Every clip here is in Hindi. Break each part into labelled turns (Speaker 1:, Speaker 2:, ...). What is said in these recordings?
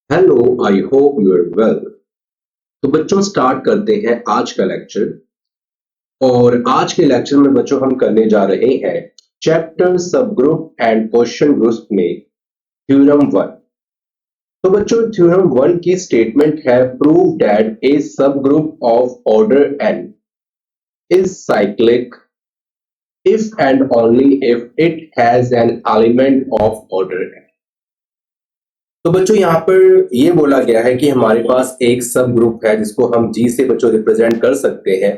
Speaker 1: Hello, I hope you are well. तो बच्चों स्टार्ट करते हैं आज का लेक्चर। और आज के लेक्चर में बच्चों हम करने जा रहे हैं chapter subgroup and question group में थ्योरम वन। तो बच्चों थ्योरम वन की स्टेटमेंट है prove that a subgroup of order n is cyclic if and only if it has an element of order n। तो बच्चों यहाँ पर ये बोला गया है कि हमारे पास एक सब ग्रुप है जिसको हम जी से बच्चों रिप्रेजेंट कर सकते हैं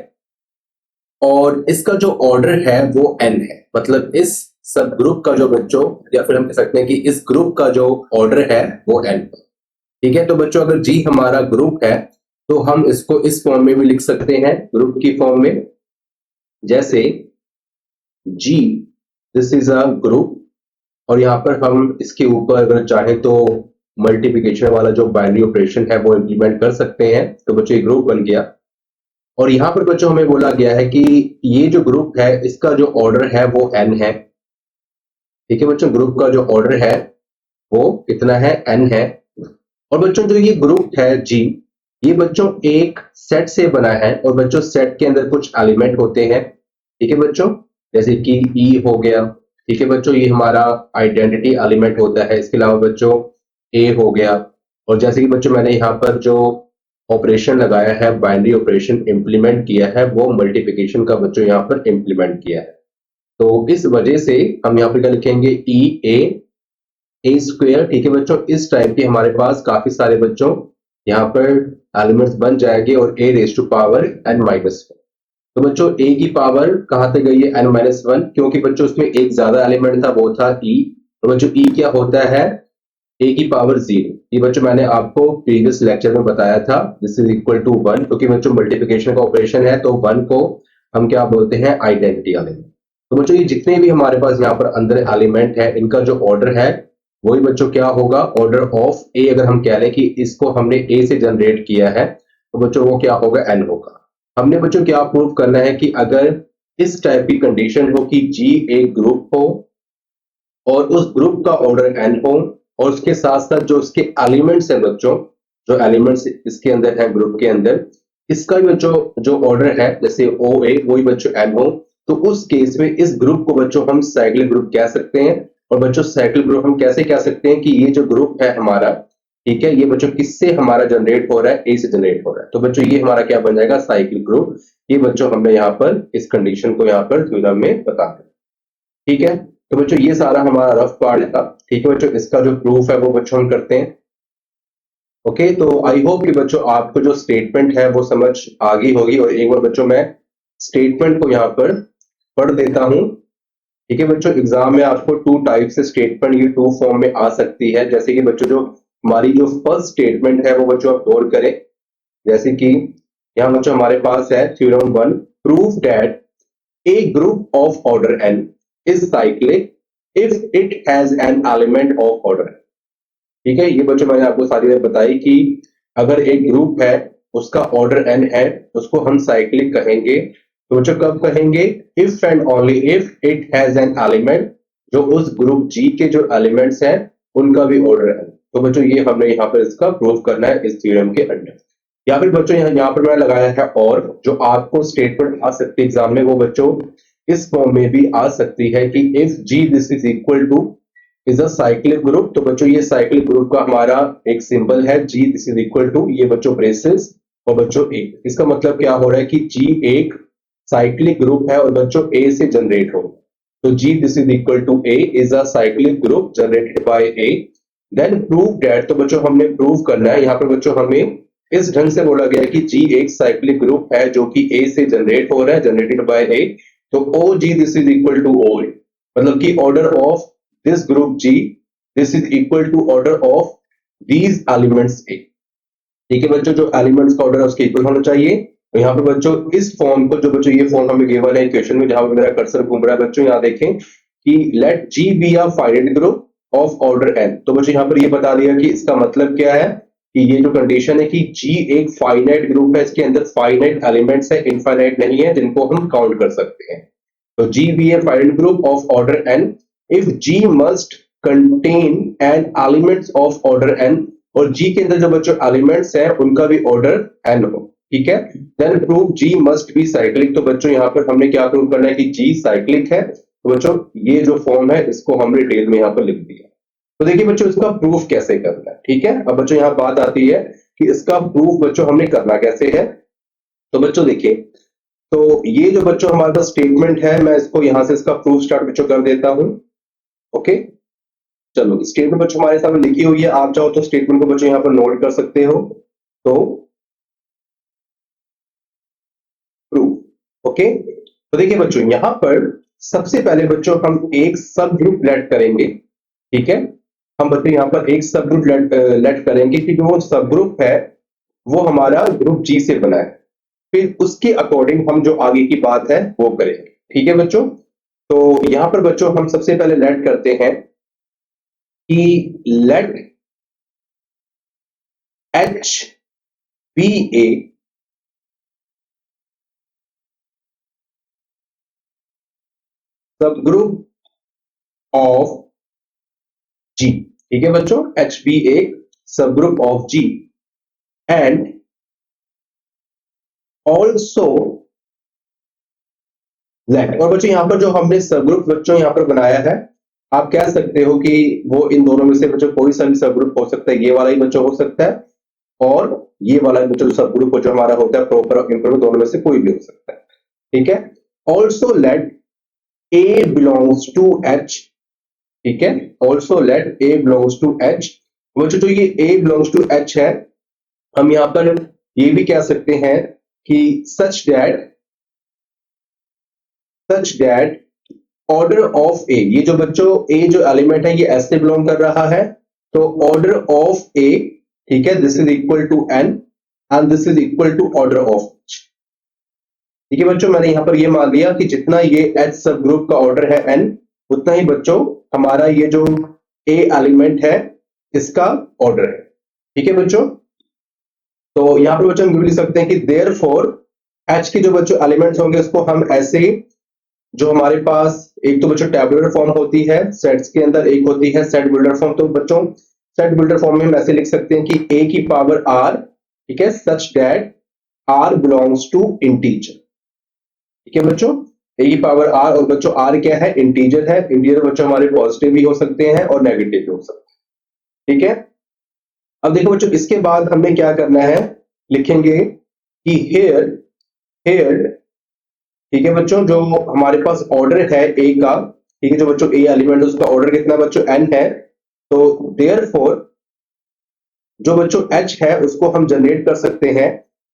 Speaker 1: और इसका जो ऑर्डर है वो एन है। मतलब इस सब ग्रुप का जो बच्चों या फिर हम कह सकते हैं कि इस ग्रुप का जो ऑर्डर है वो एन है। ठीक है, तो बच्चों अगर जी हमारा ग्रुप है तो हम इसको इस फॉर्म में भी लिख सकते हैं, ग्रुप की फॉर्म में। जैसे जी दिस इज अ ग्रुप और यहाँ पर हम इसके ऊपर अगर चाहे तो मल्टीप्लिकेशन वाला जो बाइनरी ऑपरेशन है वो इंप्लीमेंट कर सकते हैं। तो बच्चों ये ग्रुप बन गया और यहाँ पर बच्चों हमें बोला गया है कि ये जो ग्रुप है इसका जो ऑर्डर है वो एन है। ठीक है बच्चों, ग्रुप का जो ऑर्डर है वो कितना है, एन है। और बच्चों जो ये ग्रुप है जी, ये बच्चों एक सेट से बना है और बच्चों सेट के अंदर कुछ एलिमेंट होते हैं। ठीक है बच्चों, जैसे कि ई हो गया। ठीक है बच्चों, ये हमारा आइडेंटिटी एलिमेंट होता है। इसके अलावा बच्चों ए हो गया। और जैसे कि बच्चों मैंने यहाँ पर जो ऑपरेशन लगाया है, बाइनरी ऑपरेशन इंप्लीमेंट किया है, वो मल्टीप्लिकेशन का बच्चों यहाँ पर इंप्लीमेंट किया है। तो इस वजह से हम यहाँ पर क्या लिखेंगे, ई ए स्क्वेयर। ठीक है बच्चों, इस टाइप के हमारे पास काफी सारे बच्चों यहाँ पर एलिमेंट्स बन जाएंगे और a raise to power n minus one. तो बच्चों ए की पावर कहां तक गई है, एन माइनस वन, क्योंकि बच्चों उसमें एक ज्यादा एलिमेंट था वो था ई। तो बच्चों ई क्या होता है, ए की पावर जीरो। ये बच्चों मैंने आपको प्रीवियस लेक्चर में बताया था, this is equal to one, क्योंकि बच्चों मल्टीप्लिकेशन का ऑपरेशन है तो वन को हम क्या बोलते हैं, आइडेंटिटी एलिमेंट। तो बच्चों ये जितने भी हमारे पास यहाँ पर अंदर एलिमेंट है इनका जो ऑर्डर है वही बच्चों क्या होगा, ऑर्डर ऑफ ए। अगर हम कह लें कि इसको हमने ए से जनरेट किया है तो बच्चों वो क्या होगा, एन होगा। हमने बच्चों क्या प्रूव करना है कि अगर इस टाइप की कंडीशन हो कि जी एक ग्रुप हो और उस ग्रुप का ऑर्डर एन हो और उसके साथ साथ जो उसके एलिमेंट्स है बच्चों, जो एलिमेंट्स इसके अंदर है ग्रुप के अंदर, इसका भी बच्चों जो ऑर्डर है जैसे ओ ए वही बच्चों एन हो, तो उस केस में इस ग्रुप को बच्चों हम साइक्लिक ग्रुप कह सकते हैं। और बच्चों साइक्लिक ग्रुप हम कैसे कह सकते हैं कि ये जो ग्रुप है हमारा, ठीक है, ये बच्चों किससे हमारा जनरेट हो रहा है, ए से जनरेट हो रहा है। तो बच्चों ये हमारा क्या बन जाएगा, साइक्लिक ग्रुप। ये बच्चों हमने यहाँ पर इस कंडीशन को यहाँ पर थ्योरम में बता दिया। ठीक है, तो बच्चों ये सारा हमारा रफ पार्ट था। ठीक है बच्चों, इसका जो प्रूफ है वो बच्चों हम करते हैं। ओके, तो आई होप कि बच्चों आपको जो स्टेटमेंट है वो समझ आ गई होगी। और एक बार बच्चों मैं स्टेटमेंट को यहाँ पर पढ़ देता हूं। ठीक है बच्चों, एग्जाम में आपको टू टाइप से स्टेटमेंट ये टू फॉर्म में आ सकती है। जैसे कि बच्चों जो हमारी जो फर्स्ट स्टेटमेंट है वो बच्चों आप गौर करें। जैसे कि यहाँ बच्चों हमारे पास है theorem one, proof that a group of order n is cyclic if it has an element of order n। ठीक है, ये बच्चों मैंने आपको सारी बात बताई कि अगर एक ग्रुप है उसका ऑर्डर n है उसको हम साइक्लिक कहेंगे। तो बच्चों कब कहेंगे, if and only if it has an element, जो उस ग्रुप जी के जो एलिमेंट्स हैं उनका भी ऑर्डर है। तो बच्चों ये हमने यहाँ पर इसका प्रूव करना है इस थ्योरम के अंडर। या फिर बच्चों यहाँ पर मैंने लगाया है और जो आपको स्टेटमेंट आ सकती है एग्जाम में, वो बच्चों इस फॉर्म में भी आ सकती है कि if G this is equal to is a cyclic group. तो बच्चों ये साइक्लिक ग्रुप का हमारा एक सिंबल है, जी दिस इज इक्वल टू, ये बच्चों ब्रेसेस और बच्चों ए। इसका मतलब क्या हो रहा है कि जी एक साइक्लिक ग्रुप है और बच्चों ए से जनरेट हो। तो G this is equal to a is a cyclic group generated by a. Then prove that, तो बच्चों हमने प्रूव करना है। यहाँ पर बच्चों हमें इस ढंग से बोला गया है कि जी एक साइक्लिक ग्रुप है जो कि ए से जनरेट हो रहा है, जनरेटेड बाय ए। तो o G this is equal to o, मतलब कि order of this group G this is equal to order of these elements a. ठीक है बच्चों, जो एलिमेंट्स का ऑर्डर है उसके इक्वल होना चाहिए। तो यहाँ पे बच्चों इस फॉर्म को, जो बच्चों ये फॉर्म हमें गिवन है इक्वेशन में, जहां पे मेरा कर्सर घूम रहा है बच्चों, यहाँ देखें कि let G be a finite group of order n. तो बच्चों यहाँ पर ये बता दिया कि इसका मतलब क्या है कि ये जो कंडीशन है कि जी एक फाइनाइट ग्रुप है, इसके अंदर फाइनाइट एलिमेंट्स है, इनफाइनाइट नहीं है जिनको हम काउंट कर सकते हैं। तो G be a finite group of order n if G must contain an elements of order n और जी के अंदर जो बच्चों एलिमेंट्स हैं उनका भी ऑर्डर एन हो, ठीक है। Then prove G must be cyclic. तो बच्चों यहाँ पर हमने क्या प्रूव करना है कि जी साइक्लिक है। तो बच्चों ये जो फॉर्म है इसको हमने डिटेल में यहाँ पर लिख दिया। तो देखिए बच्चों इसका प्रूफ कैसे करना है, ठीक है। अब बच्चों यहाँ बात आती है कि इसका प्रूफ बच्चों हमने करना कैसे है। तो बच्चों देखिए, तो ये जो बच्चों हमारे पास स्टेटमेंट है, मैं इसको यहां से इसका प्रूफ स्टार्ट बच्चों कर देता हूं। ओके, चलो स्टेटमेंट बच्चों हमारे सामने लिखी हुई है, आप चाहो तो स्टेटमेंट को बच्चों यहां पर नोट कर सकते हो। तो प्रूफ, ओके। तो देखिए बच्चों यहां पर सबसे पहले बच्चों हम एक सब ग्रुप लेट करेंगे, ठीक है। हम बच्चों यहां पर एक सब ग्रुप लेट करेंगे क्योंकि वो सब ग्रुप है वो हमारा ग्रुप जी से बना है। फिर उसके अकॉर्डिंग हम जो आगे की बात है वो करेंगे, ठीक है बच्चों। तो यहां पर बच्चों हम सबसे पहले लेट करते हैं कि let H be a subgroup of G, ठीक है बच्चों। H be a subgroup of G and also let. और बच्चों यहां पर जो हमने सब ग्रुप बच्चों यहां पर बनाया है, आप कह सकते हो कि वो इन दोनों में से बच्चों कोई सा भी सब ग्रुप हो सकता है। ये वाला ही बच्चों हो सकता है और ये वाला बच्चों सब ग्रुप जो हमारा होता है प्रॉपर और इम्प्रोपर, दोनों में से कोई भी हो सकता है, ठीक है। Also let a belongs to H, ठीक है। Also let a belongs to H. बच्चों जो ये ए बिलोंग्स टू एच है, हम यहां पर ये भी कह सकते हैं कि सच दैट ऑर्डर ऑफ ए, ये जो बच्चों ए जो एलिमेंट है ये एस से बिलोंग कर रहा है, तो ऑर्डर ऑफ ए, ठीक है, this is equal to n and this is equal to order of H, ठीक है बच्चों। मैंने यहां पर ये मान लिया कि जितना ये एच सब ग्रुप का ऑर्डर है एन, उतना ही बच्चों हमारा ये जो ए एलिमेंट है इसका ऑर्डर है, ठीक है बच्चों। तो यहां पर बच्चों हम लिख सकते हैं कि देयरफॉर एच के जो बच्चों एलिमेंट्स होंगे उसको हम ऐसे, जो हमारे पास एक तो बच्चों टैबुलर फॉर्म होती है सेट्स के अंदर, एक होती है सेट बिल्डर फॉर्म। तो बच्चों सेट बिल्डर फॉर्म में हम ऐसे लिख सकते हैं कि ए की पावर आर, ठीक है, such that r belongs to integer, ठीक है बच्चों। ए की पावर आर, और बच्चों आर क्या है, इंटीजर है। इंटीजर बच्चों हमारे पॉजिटिव भी हो सकते हैं और नेगेटिव भी हो सकते हैं, ठीक है। अब देखो बच्चों इसके बाद हमें क्या करना है, लिखेंगे कि हेयर हेयर, ठीक है बच्चों, जो हमारे पास ऑर्डर है ए का, ठीक है, जो बच्चों ए एलिमेंट है उसका ऑर्डर कितना बच्चों एन है। तो देयरफॉर जो बच्चों एच है उसको हम जनरेट कर सकते हैं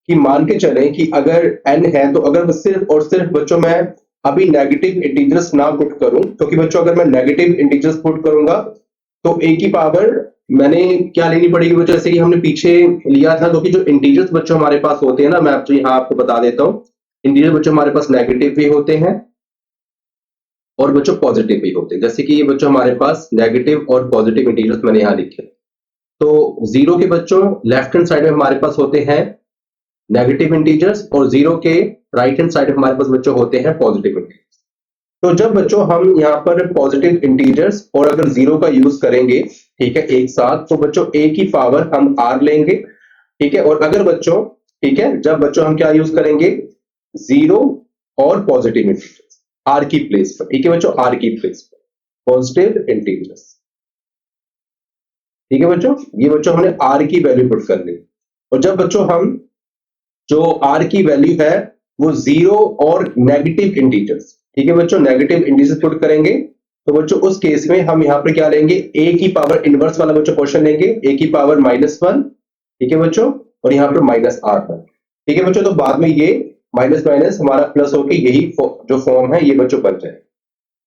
Speaker 1: कि मान के चलें कि अगर एन है तो अगर सिर्फ और सिर्फ बच्चों मैं अभी नेगेटिव इंटीजर्स ना पुट करूं, क्योंकि बच्चों अगर मैं नेगेटिव इंटीजर्स पुट करूंगा तो ए की पावर मैंने क्या लेनी पड़ेगी बच्चों, जैसे कि हमने पीछे लिया था, क्योंकि जो इंटीजर्स बच्चों हमारे पास होते हैं ना, मैं आपको यहाँ आपको बता देता हूँ, इंटीजर बच्चों हमारे पास नेगेटिव भी होते हैं और बच्चों पॉजिटिव भी होते हैं। जैसे कि ये बच्चों हमारे पास नेगेटिव और पॉजिटिव इंटीजर्स मैंने यहाँ लिखे। तो जीरो के बच्चों लेफ्ट हैंड साइड में हमारे पास होते हैं नेगेटिव इंटीजर्स और जीरो के राइट हैंड साइड में हमारे पास बच्चों होते हैं पॉजिटिव इंटीजर्स। तो जब बच्चों हम यहाँ पर पॉजिटिव इंटीजर्स और अगर जीरो का यूज करेंगे, ठीक है, एक साथ, तो बच्चों ए की पावर हम आर लेंगे, ठीक है। और अगर बच्चों, ठीक है, जब बच्चों हम क्या यूज करेंगे, जीरो और पॉजिटिव इंटीजर्स आर की प्लेस पर, ठीक है बच्चों, आर की प्लेस पर पॉजिटिव इंटीजर्स, ठीक है बच्चों। ये बच्चों हमने आर की वैल्यू पुट कर ली। और जब बच्चों हम जो आर की वैल्यू है वो जीरो और नेगेटिव इंटीजर्स, ठीक है बच्चों, नेगेटिव इंटीजर्स पुट करेंगे, तो बच्चों उस केस में हम यहां पर क्या लेंगे, ए की पावर इनवर्स वाला बच्चों क्वेश्चन लेंगे, ए की पावर -1, ठीक है बच्चों, और यहां पर -r1, ठीक है बच्चों। तो बाद में ये माइनस माइनस हमारा प्लस होकर यही जो फॉर्म है ये बच्चों बन जाए,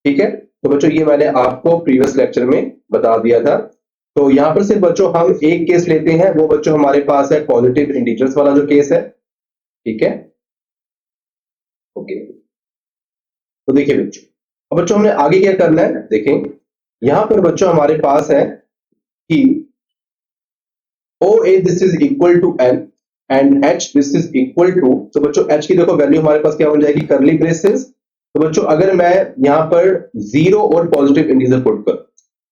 Speaker 1: ठीक है। तो बच्चों ये मैंने आपको प्रीवियस लेक्चर में बता दिया था। तो यहां पर सिर्फ बच्चों हम एक केस लेते हैं, वो बच्चों हमारे पास है पॉजिटिव इंटीजर्स वाला जो केस है, ठीक है, ओके। तो देखिए बच्चों, अब बच्चों हमने आगे क्या करना है, देखें यहां पर बच्चों हमारे पास है कि o a this is equal to n and H this is equal to, तो बच्चों एच की देखो वैल्यू हमारे पास क्या बन जाएगी, करली ब्रेसेस। तो बच्चों अगर मैं यहां पर जीरो और पॉजिटिव इंटीजर पुट कर,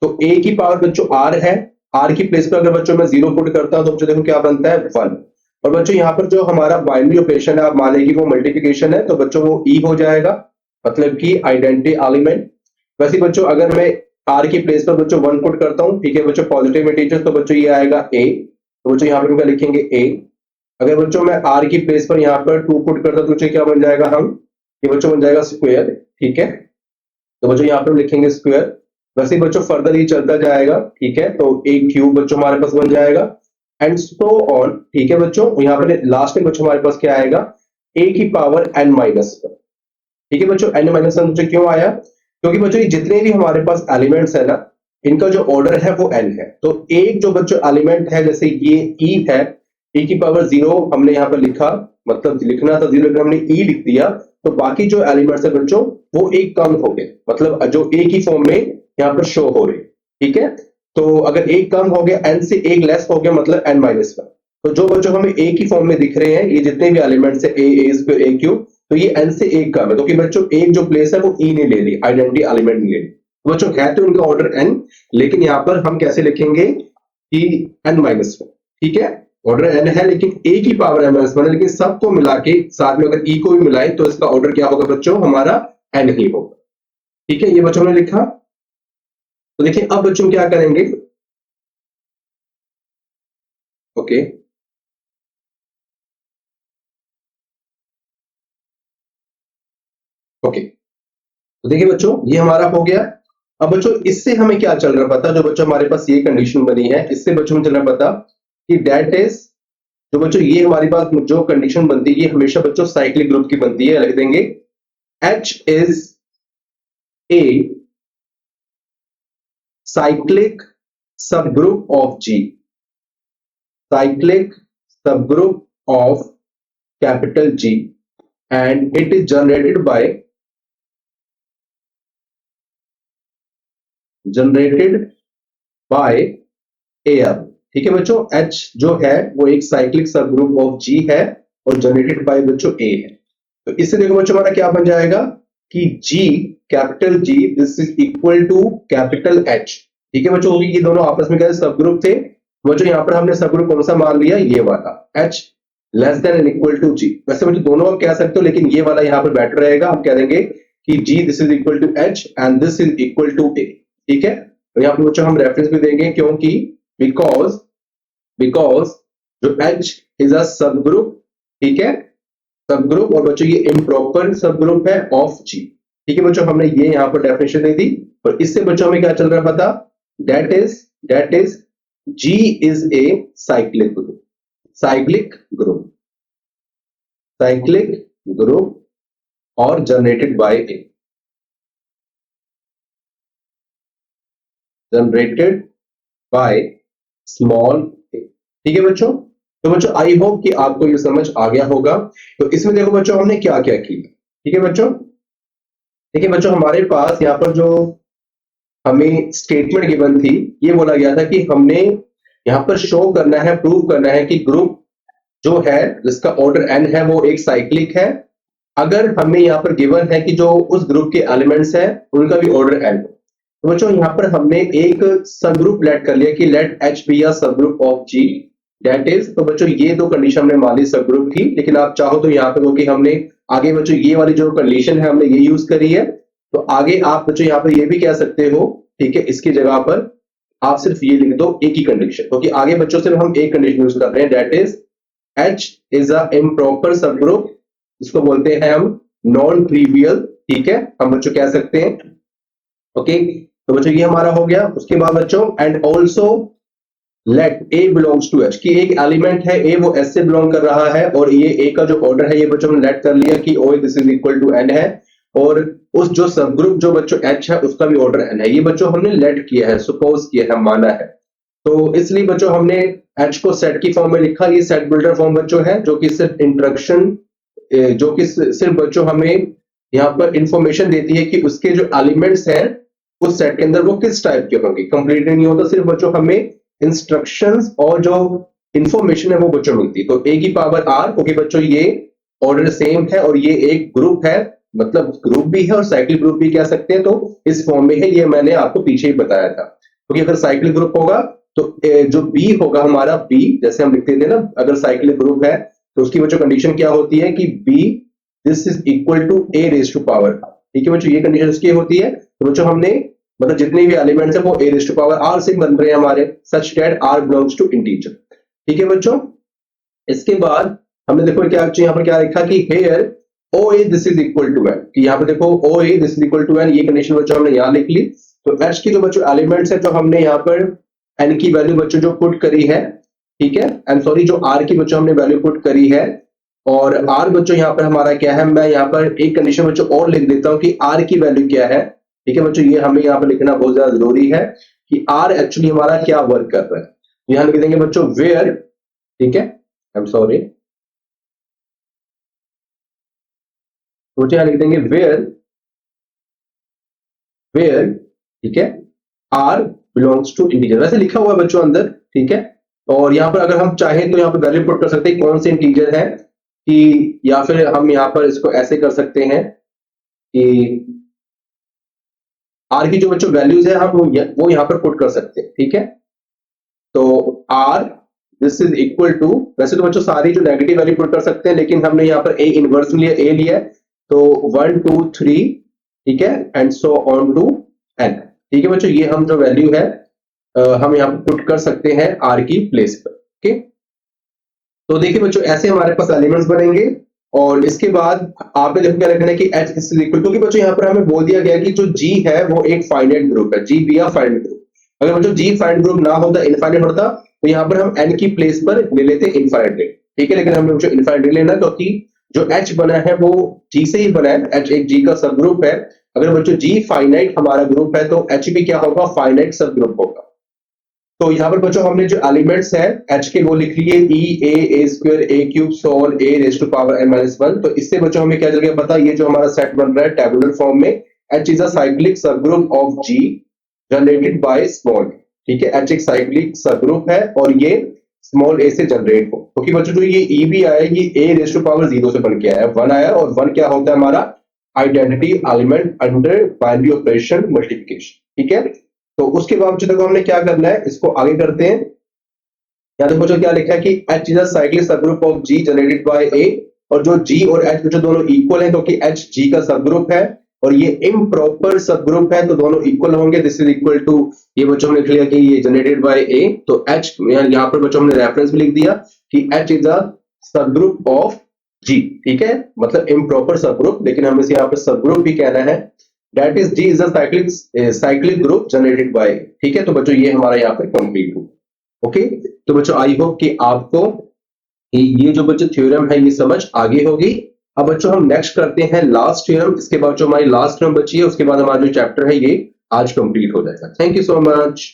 Speaker 1: तो ए की पावर बच्चों आर है, आर की प्लेस पर अगर बच्चों मैं 0 पुट करता हूं तो बच्चों देखो क्या बनता है 1। और बच्चों यहाँ पर जो हमारा बाइनरी ऑपरेशन है, आप मान लीजिए वो मल्टीप्लिकेशन है, तो बच्चों वो ई हो जाएगा, मतलब कि आइडेंटिटी एलिमेंट। वैसे बच्चों अगर मैं आर की प्लेस पर बच्चों 1 पुट करता हूं, ठीक है बच्चों, पॉजिटिव इंटीजर, तो बच्चों ये आएगा ए, तो बच्चों यहाँ पर हम क्या लिखेंगे ए। अगर बच्चों मैं आर की प्लेस पर यहाँ पर 2 पुट करता हूं तो बच्चों क्या बन जाएगा हम, ये बच्चों बन जाएगा स्क्वायर, ठीक है, तो बच्चों यहाँ पर हम लिखेंगे स्क्वायर। वैसे ही बच्चों फर्दर ये चलता जाएगा, ठीक है, तो एक क्यूब बच्चों हमारे पास बन जाएगा, एंड सो ऑन, ठीक है बच्चों। यहाँ पर लास्ट में बच्चों हमारे पास क्या आएगा, ए की पावर एन माइनस वन, ठीक है बच्चों। एन माइनस वन बच्चों क्यों आया, क्योंकि बच्चों ये जितने भी हमारे पास एलिमेंट्स है ना, इनका जो ऑर्डर है वो एन है। तो एक जो बच्चों एलिमेंट है, जैसे ये ई है, ई की पावर 0 हमने यहाँ पर लिखा, मतलब लिखना था 0 लेकिन हमने ई लिख दिया, तो बाकी जो एलिमेंट्स है बच्चों वो एक कम हो गए, मतलब जो एक ही फॉर्म में यहाँ पर शो हो रहे, ठीक है। तो अगर एक कम हो गया, एन से एक लेस हो गया, मतलब एन माइनस वन। तो जो बच्चों हमें एक ही फॉर्म में दिख रहे हैं, ये जितने भी एलिमेंट्स है ए स्क्वायर ए क्यूब, तो ये एन से एक कम है, क्योंकि बच्चों एक जो प्लेस है वो ई ने ले ली, आइडेंटिटी एलिमेंट ने ले ली। तो बच्चों है तो इनका ऑर्डर एन, लेकिन यहाँ पर हम कैसे लिखेंगे कि एन माइनस वन, ठीक है। ऑर्डर एन है लेकिन ए की पावर एन माइनस वन है, लेकिन सबको मिला के साथ में अगर ई को भी मिलाए तो इसका ऑर्डर क्या होगा बच्चों, हमारा एन ही होगा, ठीक है। ये बच्चों ने लिखा। तो देखिए अब बच्चों क्या करेंगे, ओके ओके, तो देखिए बच्चों ये हमारा हो गया। अब बच्चों इससे हमें क्या चल रहा पता, जो बच्चों हमारे पास ये कंडीशन बनी है, इससे बच्चों में चल रहा पता कि दैट इज, जो बच्चों ये हमारे पास जो कंडीशन बनती है ये हमेशा बच्चों साइक्लिक ग्रुप की बनती है, लिख देंगे H is a cyclic subgroup of G, cyclic subgroup of capital G, and it is generated by AR, ठीक है बच्चों। H जो है वो एक साइक्लिक सबग्रुप ऑफ G है और जनरेटेड बाय बच्चों A है। तो इससे देखो बच्चों हमारा क्या बन जाएगा कि G, capital G this is equal to capital H, ठीक है बच्चों, क्योंकि ये दोनों आपस में क्या सबग्रुप थे। बच्चों यहाँ पर हमने सबग्रुप कौन सा मान लिया, ये वाला H less than and equal to G। वैसे बच्चों दोनों आप कह सकते हो, लेकिन ये वाला यहाँ पर बेटर रहेगा, हम कह देंगे कि G this is equal to H and this is equal to A, ठीक है। तो यहाँ पर बच्चों हम रेफरेंस भी देंगे, क्योंकि बिकॉज जो H इज अ सबग्रुप, ठीक है, सबग्रुप, और बच्चों ये इम्प्रॉपर सबग्रुप है ऑफ G, ठीक है बच्चों। हमने ये यहाँ पर डेफिनेशन दे दी, और इससे बच्चों हमें क्या चल रहा है पता, that is G is a cyclic group, cyclic group, cyclic group और generated by a, generated by small a, ठीक है बच्चों। तो बच्चों आई होप कि आपको ये समझ आ गया होगा। तो इसमें देखो बच्चों हमने क्या क्या किया, ठीक है बच्चों। देखिए बच्चों हमारे पास यहाँ पर जो हमें स्टेटमेंट गिवन थी, ये बोला गया था कि हमने यहाँ पर शो करना है, प्रूव करना है कि ग्रुप जो है जिसका ऑर्डर एन है वो एक साइक्लिक है, अगर हमें यहाँ पर गिवन है कि जो उस ग्रुप के एलिमेंट्स है उनका भी ऑर्डर एन हो। तो बच्चों यहाँ पर हमने एक सबग्रुप लेट कर लिया कि let H be a subgroup of G, that is, तो बच्चों ये दो कंडीशन हमने मान ली सबग्रुप की, लेकिन आप चाहो तो यहाँ पर, क्योंकि हमने आगे बच्चों ये वाली जो कंडीशन है हमने ये यूज करी है, तो आगे आप बच्चों यहाँ पर ये भी कह सकते हो, ठीक है, इसकी जगह पर आप सिर्फ ये लिख दो एक ही कंडीशन, क्योंकि आगे बच्चों सिर्फ हम एक कंडीशन यूज कर रहे हैं, that is H is a improper subgroup, इसको बोलते हैं हम नॉन ट्रिवियल, ठीक है, हम बच्चों कह सकते हैं, ओके। तो बच्चों ये हमारा हो गया। उसके बाद बच्चों and also let a belongs to H, कि एक एलिमेंट है ए वो एस से बिलोंग कर रहा है, और ये ए का जो ऑर्डर है ये बच्चों ने लेट कर लिया कि o this is equal to n है, और उस जो सबग्रुप जो बच्चों एच है उसका भी ऑर्डर एन है, ये बच्चों हमने लेट किया है, सपोज किया है, माना है। तो इसलिए बच्चों हमने एच को सेट की फॉर्म में लिखा, ये सेट बिल्डर फॉर्म बच्चों है, जो कि सिर्फ इंस्ट्रक्शन, जो कि सिर्फ बच्चों हमें यहाँ पर इंफॉर्मेशन देती है कि उसके जो एलिमेंट्स हैं उस सेट के अंदर वो किस टाइप के होंगे, कंप्लीट नहीं होता, सिर्फ बच्चों हमें इंस्ट्रक्शंस और जो इंफॉर्मेशन है वो बच्चों मिलती है। तो ए की पावर आर, क्योंकि बच्चों ये ऑर्डर सेम है और ये एक ग्रुप है, मतलब ग्रुप भी है और साइक्लिक ग्रुप भी कह सकते हैं, तो इस फॉर्म में है, ये मैंने आपको पीछे ही बताया था, क्योंकि अगर साइक्लिक ग्रुप होगा तो जो बी होगा हमारा, बी जैसे हम लिखते थे ना, अगर साइक्लिक ग्रुप है तो उसकी बच्चों कंडीशन क्या होती है कि b this is equal to a raise to power. ठीक है बच्चों, ये कंडीशन उसकी होती है। तो बच्चों हमने मतलब जितने भी एलिमेंट्स है वो a raise to power r से बन रहे हैं हमारे, such that r belongs to integer. ठीक है बच्चों, इसके बाद हमने देखो क्या यहाँ पर क्या लिखा कि here o a this is equal to n, कि यहाँ पे देखो o a this is equal to n, ये कंडीशन बच्चों हमने यहाँ लिख ली। तो एच की जो बच्चों एलिमेंट्स है जो हमने यहाँ पर एन की वैल्यू बच्चों जो पुट करी है, ठीक है, एंड सॉरी जो आर की बच्चों हमने वैल्यू पुट करी है, और आर बच्चों यहाँ पर हमारा क्या है, मैं यहाँ पर एक कंडीशन बच्चों और लिख देता हूँ कि आर की वैल्यू क्या है। ठीक है बच्चों, ये हमें यहाँ पर लिखना बहुत ज्यादा जरूरी है कि आर एक्चुअली हमारा क्या वर्क कर रहा है। यहाँ लिख देंगे बच्चों वेयर, ठीक है, आई एम सॉरी, तो यहाँ लिख देंगे वेयर, वेयर, ठीक है, आर बिलोंग्स टू इंटीजर, वैसे लिखा हुआ है बच्चों अंदर, ठीक है। और यहाँ पर अगर हम चाहें तो यहाँ पर वैल्यू पुट कर सकते हैं कौन से इंटीजर है, कि या फिर हम यहाँ पर इसको ऐसे कर सकते हैं कि आर की जो बच्चों वैल्यूज है हम वो यहाँ पर पुट कर सकते हैं। ठीक है, तो r this is equal to, वैसे तो बच्चों सारी जो नेगेटिव वैल्यू पुट कर सकते हैं, लेकिन हमने यहाँ पर ए इनवर्स लिया, ए लिया, तो 1 2 3, ठीक है, and so on to n. ठीक है बच्चों, ये हम जो वैल्यू है हम यहाँ पर पुट कर सकते हैं आर की प्लेस पर। ओके, तो देखिए बच्चों ऐसे हमारे पास एलिमेंट्स बनेंगे। और इसके बाद आपने देखो क्या लिखना है कि एच इज इक्वल टू, क्योंकि बच्चों यहाँ पर हमें बोल दिया गया कि जो जी है वो एक फाइनाइट ग्रुप है, जी बी फाइनाइट ग्रुप। अगर बच्चों जी फाइनाइट ग्रुप ना होता, इनफाइनाइट होता, तो यहाँ पर हम एन की प्लेस पर ले लेते इनफाइनाइट। ठीक है, लेकिन हमें बच्चों इनफाइनाइट लेना, क्योंकि जो एच बना है वो जी से ही बना है, एच एक जी का सब ग्रुप है। अगर बच्चों जी फाइनाइट हमारा ग्रुप है तो एच भी क्या होगा, फाइनाइट सब ग्रुप होगा। तो यहाँ पर बच्चों हमने जो एलिमेंट्स है एच के वो लिख लिए e a square a cube so on a raise to power n minus 1। तो इससे बच्चों हमें क्या चल गया पता, ये जो हमारा सेट बन रहा है टेबुलर फॉर्म में, H is a cyclic subgroup of G generated by small. ठीक है, एच एक साइक्लिक सबग्रुप है और ये स्मॉल ए से जनरेट हो, क्योंकि बच्चों जो ये ई भी आया ये ए रेज टू पावर 0 से बन के आया, 1 आया, और 1 क्या होता है हमारा identity element under binary operation multiplication. ठीक है, तो उसके बाद देखो हमने क्या करना है, इसको आगे करते हैं। यहाँ देखो जो क्या लिखा है कि H is a cyclic subgroup of G generated by a, और जो जी और एच जो दोनों इक्वल हैं, क्योंकि एच जी का सबग्रुप है और ये इम्प्रॉपर सबग्रुप है, तो दोनों इक्वल होंगे। दिस इज इक्वल टू, ये बच्चों ने लिख लिया कि ये जनरेटेड बाय ए, तो एच यहाँ पर बच्चों हमने रेफरेंस भी लिख दिया कि H is a subgroup of G. ठीक है, मतलब इम्प्रॉपर सबग्रुप, लेकिन हमें इसे यहाँ पर सबग्रुप भी कहना है। That is G is a cyclic group generated by. ठीक है, तो बच्चों ये हमारा यहाँ पे कंप्लीट हुआ। ओके, तो बच्चों आई होप कि आपको ये जो बच्चों थ्योरम है ये समझ आगे होगी। अब बच्चों हम नेक्स्ट करते हैं लास्ट थ्योरम, इसके बाद जो हमारी लास्ट थ्योरम बची है उसके बाद हमारा जो चैप्टर है ये आज कंप्लीट हो जाएगा। Thank you so much.